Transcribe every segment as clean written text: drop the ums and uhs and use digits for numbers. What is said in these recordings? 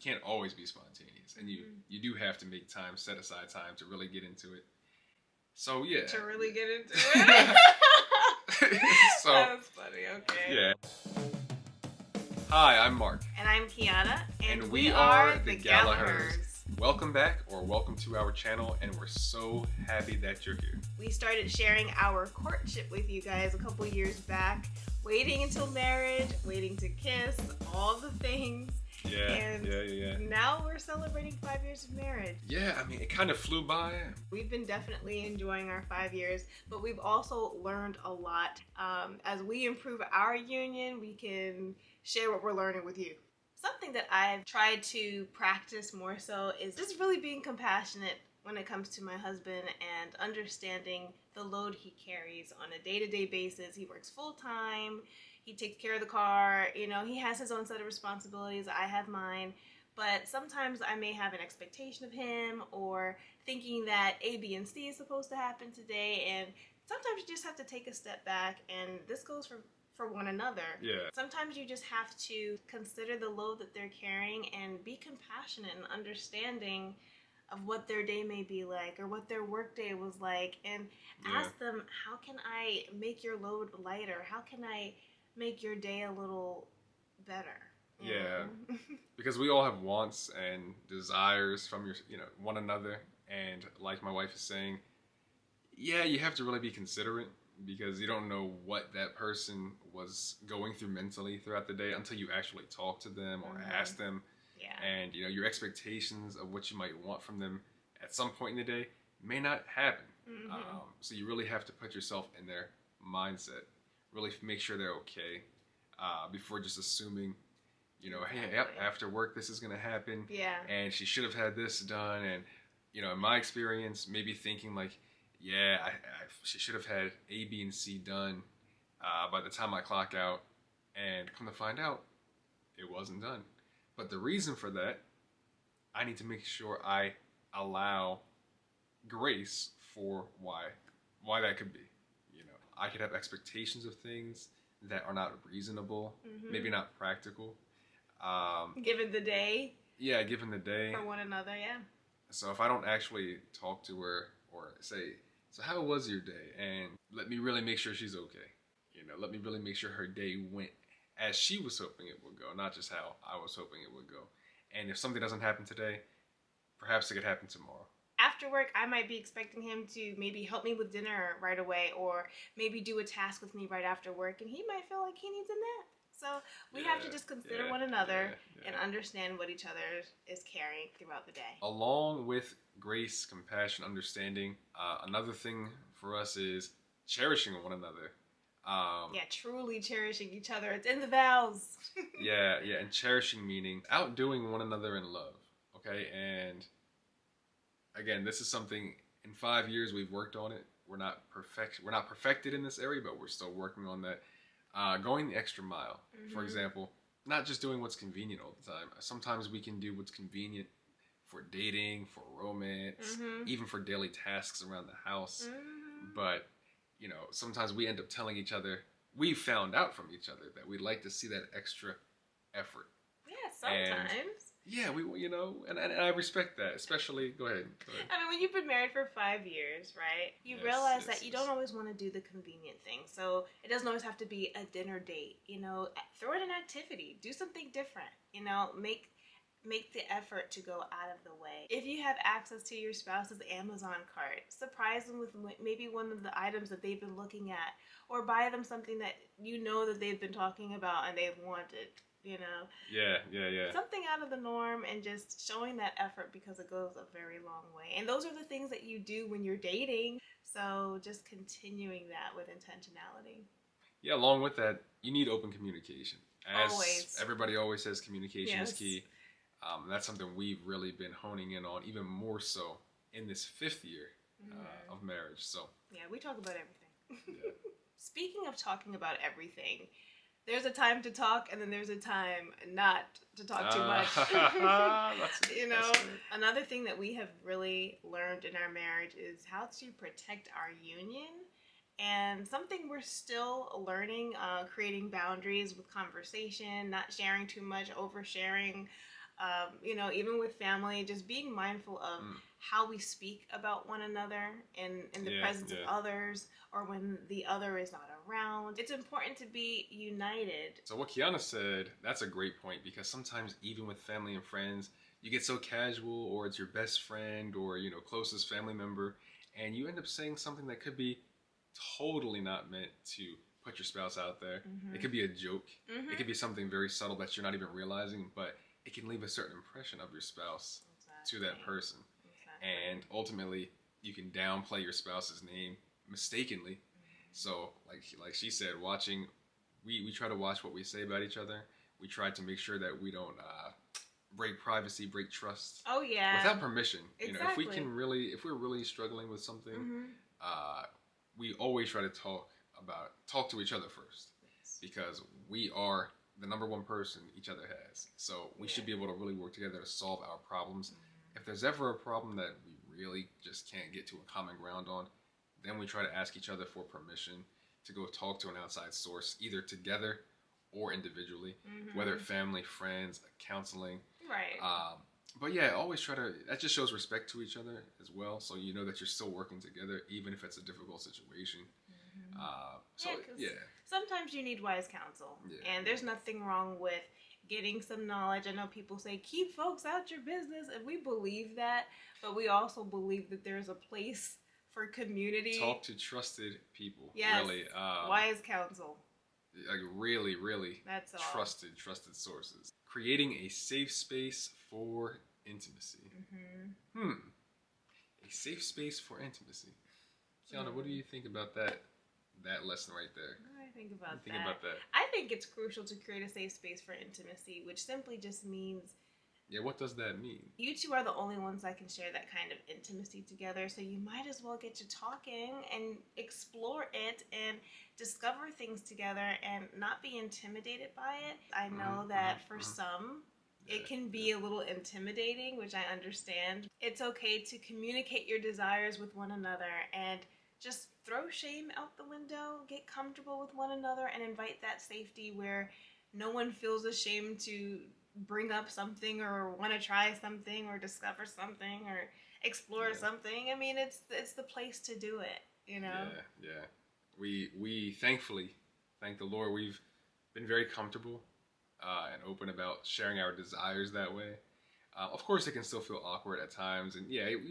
can't always be spontaneous, and you do have to make time, set aside time to really get into it. So yeah. To really get into it. So that was funny. Okay. Yeah. Hi, I'm Mark. And I'm Quiana, and we are the Gallahers. Welcome back, or welcome to our channel, and we're so happy that you're here. We started sharing our courtship with you guys a couple years back, waiting until marriage, waiting to kiss, all the things. Yeah. Now we're celebrating 5 years of marriage. Yeah, I mean, it kind of flew by. We've been definitely enjoying our 5 years, but we've also learned a lot. As we improve our union, we can share what we're learning with you. Something that I've tried to practice more so is just really being compassionate when it comes to my husband and understanding the load he carries on a day-to-day basis. He works full-time. He takes care of the car. You know, he has his own set of responsibilities. I have mine. But sometimes I may have an expectation of him, or thinking that A, B, and C is supposed to happen today. And sometimes you just have to take a step back, and this goes for one another. Yeah. Sometimes you just have to consider the load that they're carrying and be compassionate and understanding of what their day may be like, or what their work day was like, and ask them, how can I make your load lighter? How can I make your day a little better? Yeah. Because we all have wants and desires from one another, and like my wife is saying, yeah, you have to really be considerate, because you don't know what that person was going through mentally throughout the day until you actually talk to them or ask them. Yeah. And your expectations of what you might want from them at some point in the day may not happen. So you really have to put yourself in their mindset, really make sure they're okay, before just assuming, hey, yep, after work this is going to happen. Yeah. And she should have had this done. And, in my experience, maybe thinking like, yeah, she should have had A, B, and C done by the time I clock out. And come to find out, it wasn't done. But the reason for that, I need to make sure I allow grace for why that could be. I could have expectations of things that are not reasonable, maybe not practical. Given the day. Yeah, given the day. For one another, yeah. So if I don't actually talk to her or say, so how was your day? And let me really make sure she's okay. Let me really make sure her day went as she was hoping it would go, not just how I was hoping it would go. And if something doesn't happen today, perhaps it could happen tomorrow. After work, I might be expecting him to maybe help me with dinner right away, or maybe do a task with me right after work, and he might feel like he needs a nap. So we have to just consider one another and understand what each other is carrying throughout the day. Along with grace, compassion, understanding, another thing for us is cherishing one another. Truly cherishing each other. It's in the vows. And cherishing meaning outdoing one another in love. Okay, and again, this is something in 5 years we've worked on it. We're not perfected in this area, but we're still working on that. Going the extra mile, for example, not just doing what's convenient all the time. Sometimes we can do what's convenient for dating, for romance, even for daily tasks around the house. But sometimes we end up telling each other, we found out from each other that we'd like to see that extra effort. Yeah, sometimes. And I respect that, especially, go ahead. I mean, when you've been married for 5 years, right, you realize that you don't always want to do the convenient thing. So it doesn't always have to be a dinner date, throw in an activity, do something different, make the effort to go out of the way. If you have access to your spouse's Amazon cart, surprise them with maybe one of the items that they've been looking at, or buy them something that that they've been talking about and they've wanted. Something out of the norm, and just showing that effort, because it goes a very long way. And those are the things that you do when you're dating. So just continuing that with intentionality. Yeah, along with that, you need open communication. Always. Everybody always says communication is key. That's something we've really been honing in on, even more so in this 5th year of marriage. So we talk about everything. Speaking of talking about everything, there's a time to talk, and then there's a time not to talk too much. Another thing that we have really learned in our marriage is how to protect our union, and something we're still learning, creating boundaries with conversation, not sharing too much, oversharing, Even with family, just being mindful of Mm. how we speak about one another in the Yeah, presence of yeah. others or when the other is not around. It's important to be united. So what Kiana said, that's a great point, because sometimes even with family and friends, you get so casual, or it's your best friend or closest family member, and you end up saying something that could be totally not meant to put your spouse out there. It could be a joke. It could be something very subtle that you're not even realizing, but it can leave a certain impression of your spouse to that person. And ultimately, you can downplay your spouse's name mistakenly. So, like she said, we try to watch what we say about each other. We try to make sure that we don't break privacy, break trust. Oh yeah. Without permission. Exactly. If we're really struggling with something, we always try to talk to each other first, because we are the number one person each other has. So we should be able to really work together to solve our problems. If there's ever a problem that we really just can't get to a common ground on, then we try to ask each other for permission to go talk to an outside source, either together or individually, whether family, friends, counseling. Right. But yeah, always try to. That just shows respect to each other as well. So you know that you're still working together, even if it's a difficult situation. Sometimes you need wise counsel, and there's nothing wrong with getting some knowledge. I know people say keep folks out your business, and we believe that, but we also believe that there's a place for community. Talk to trusted people. Yes. Really. Wise counsel. Like really That's all. trusted sources. Creating a safe space for intimacy. A safe space for intimacy. Kiana, what do you think about that lesson right there? What do I think about that? I think it's crucial to create a safe space for intimacy, which simply just means... Yeah, what does that mean? You two are the only ones that can share that kind of intimacy together, so you might as well get to talking and explore it and discover things together and not be intimidated by it. I know that for some, it can be a little intimidating, which I understand. It's okay to communicate your desires with one another and just throw shame out the window, get comfortable with one another, and invite that safety where no one feels ashamed to bring up something or want to try something or discover something or explore something. I mean, it's the place to do it, Yeah. We thankfully, thank the Lord, we've been very comfortable and open about sharing our desires that way. Of course, it can still feel awkward at times, and we're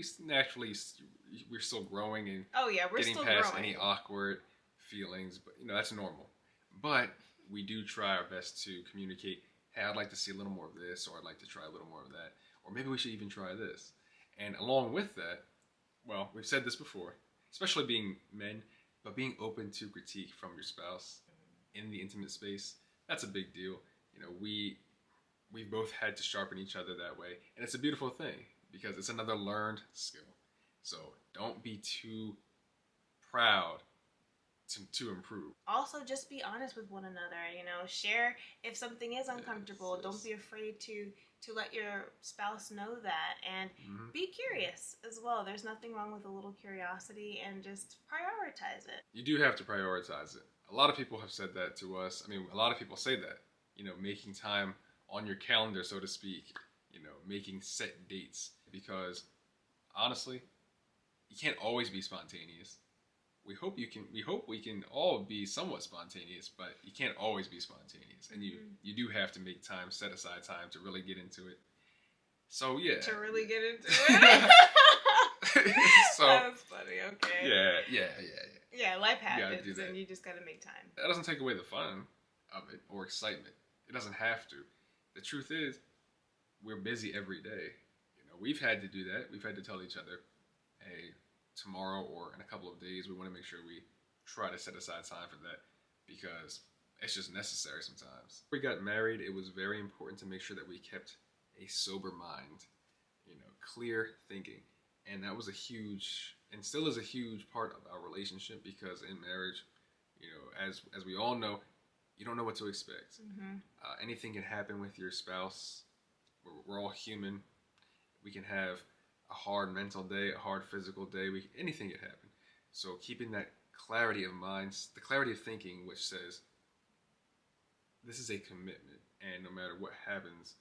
still growing and we're getting still past growing. any awkward feelings, but that's normal. But we do try our best to communicate, hey, I'd like to see a little more of this, or I'd like to try a little more of that, or maybe we should even try this. And along with that, well, we've said this before, especially being men, but being open to critique from your spouse in the intimate space, that's a big deal. We've both had to sharpen each other that way, and it's a beautiful thing because it's another learned skill. So don't be too proud to improve. Also, just be honest with one another. Share if something is uncomfortable. Yes. Don't be afraid to let your spouse know that, and be curious as well. There's nothing wrong with a little curiosity, and just prioritize it. You do have to prioritize it. A lot of people have said that to us. I mean, a lot of people say that, making time on your calendar, so to speak, making set dates, because honestly, you can't always be spontaneous. We hope we can all be somewhat spontaneous, but you can't always be spontaneous, and you do have to make time, set aside time to really get into it. So yeah, to really get into it. So that's funny. Okay. Yeah. Life happens, and you just gotta make time. That doesn't take away the fun of it or excitement. It doesn't have to. The truth is, we're busy every day. We've had to do that. We've had to tell each other, hey, tomorrow or in a couple of days, we want to make sure we try to set aside time for that, because it's just necessary sometimes. When we got married, it was very important to make sure that we kept a sober mind, clear thinking. And that was a huge, and still is a huge part of our relationship, because in marriage, as we all know, you don't know what to expect. Anything can happen with your spouse. We're all human. We can have a hard mental day, a hard physical day. Anything can happen. So keeping that clarity of mind, the clarity of thinking, which says, this is a commitment, and no matter what happens,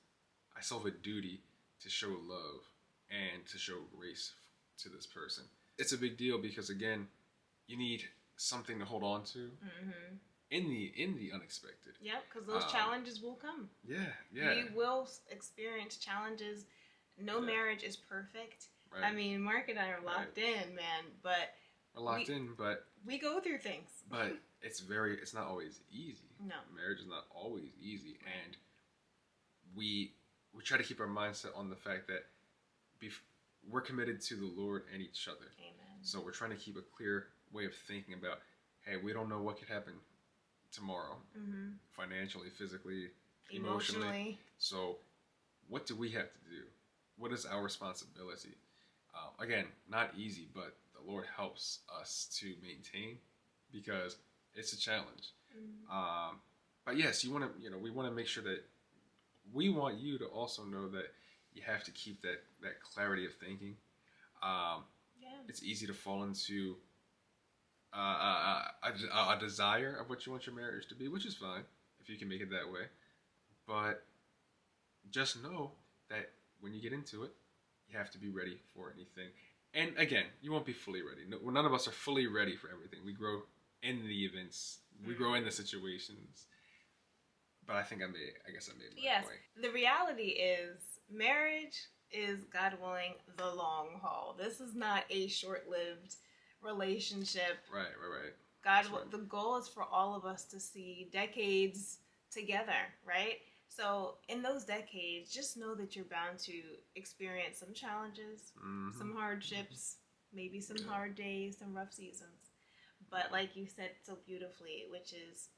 I still have a duty to show love and to show grace to this person. It's a big deal because, again, you need something to hold on to in the unexpected. Yep, because those challenges will come. Yeah, yeah. We will experience challenges. No marriage is perfect. Right. I mean, Mark and I are locked in, man, but we're locked in, but we go through things. But it's not always easy. No. Marriage is not always easy, and we try to keep our mindset on the fact that we're committed to the Lord and each other. Amen. So we're trying to keep a clear way of thinking about, hey, we don't know what could happen tomorrow, financially, physically, emotionally. So what do we have to do? What is our responsibility? Again, not easy, but the Lord helps us to maintain because it's a challenge. But yes, we want to make sure that we want you to also know that you have to keep that clarity of thinking. It's easy to fall into a desire of what you want your marriage to be, which is fine if you can make it that way. But just know that when you get into it, you have to be ready for anything. And again, you won't be fully ready. No, none of us are fully ready for everything. We grow in the events. We grow in the situations. But I guess I made my point. The reality is marriage is, God willing, the long haul. This is not a short-lived relationship. Right. The goal is for all of us to see decades together, right? So in those decades, just know that you're bound to experience some challenges, some hardships, maybe some hard days, some rough seasons. But like you said so beautifully, which is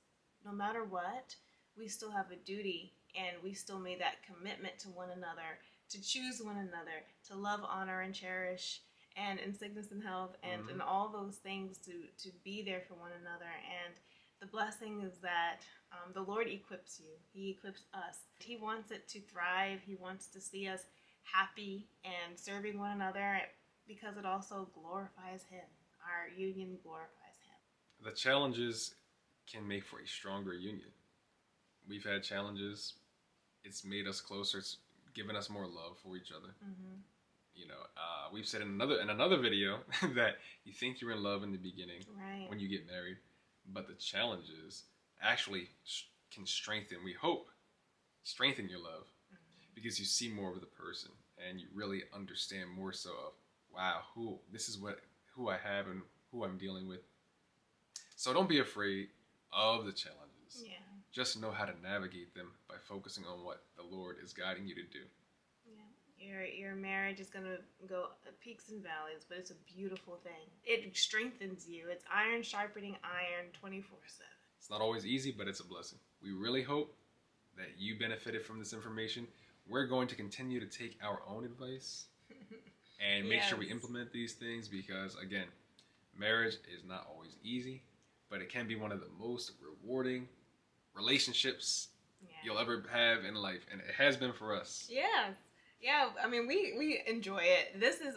no matter what, we still have a duty and we still made that commitment to one another, to choose one another, to love, honor, and cherish, and in sickness and health, and in all those things to be there for one another. And the blessing is that the Lord equips you. He equips us. He wants it to thrive. He wants to see us happy and serving one another because it also glorifies Him. Our union glorifies Him. The challenges can make for a stronger union. We've had challenges. It's made us closer. It's given us more love for each other. We've said in another video that you think you're in love in the beginning when you get married, but the challenges actually can strengthen your love because you see more of the person and you really understand more so of, wow, who I have and who I'm dealing with. So don't be afraid of the challenges. Yeah. Just know how to navigate them by focusing on what the Lord is guiding you to do. Your marriage is going to go peaks and valleys, but it's a beautiful thing. It strengthens you. It's iron sharpening iron 24/7. It's not always easy, but it's a blessing. We really hope that you benefited from this information. We're going to continue to take our own advice and make sure we implement these things because, again, marriage is not always easy, but it can be one of the most rewarding relationships you'll ever have in life, and it has been for us. Yeah, I mean, we enjoy it. This is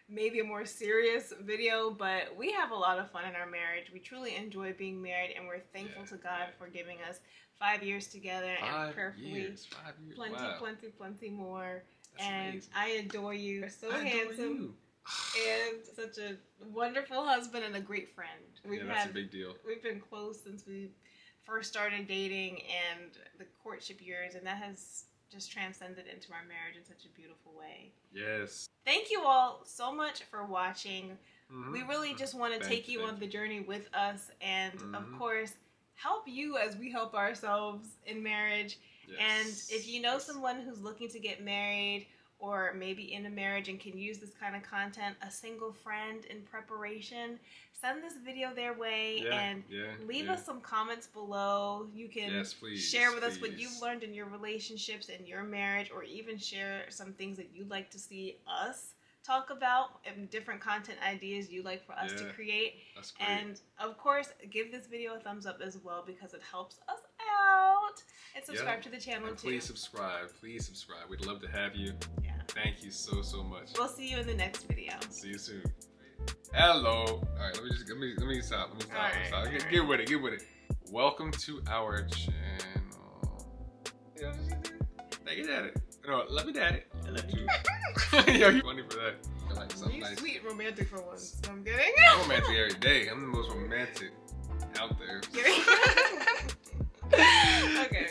maybe a more serious video, but we have a lot of fun in our marriage. We truly enjoy being married, and we're thankful to God for giving us 5 years together and prayerfully 5 years. Plenty more. That's amazing. I adore you. You're so handsome and such a wonderful husband and a great friend. That's a big deal. We've been close since we first started dating and the courtship years, and that has just transcended into our marriage in such a beautiful way. Yes. Thank you all so much for watching. We really just want to take you on the journey with us and, of course, help you as we help ourselves in marriage. Yes. And if you know someone who's looking to get married or maybe in a marriage and can use this kind of content, a single friend in preparation, send this video their way and leave us some comments below. You can share with us what you've learned in your relationships and your marriage, or even share some things that you'd like to see us talk about and different content ideas you'd like for us to create. That's great. And of course, give this video a thumbs up as well because it helps us out. And subscribe to the channel too. Please subscribe. We'd love to have you. Thank you so much. We'll see you in the next video. See you soon. Hello. All right, let me stop. Get with it. Welcome to our channel. Take it, daddy. No, love me, daddy. I love you. Yo, you funny for that. I like something You're nice. sweet and romantic for once. I'm kidding. I'm romantic every day. I'm the most romantic out there. Okay.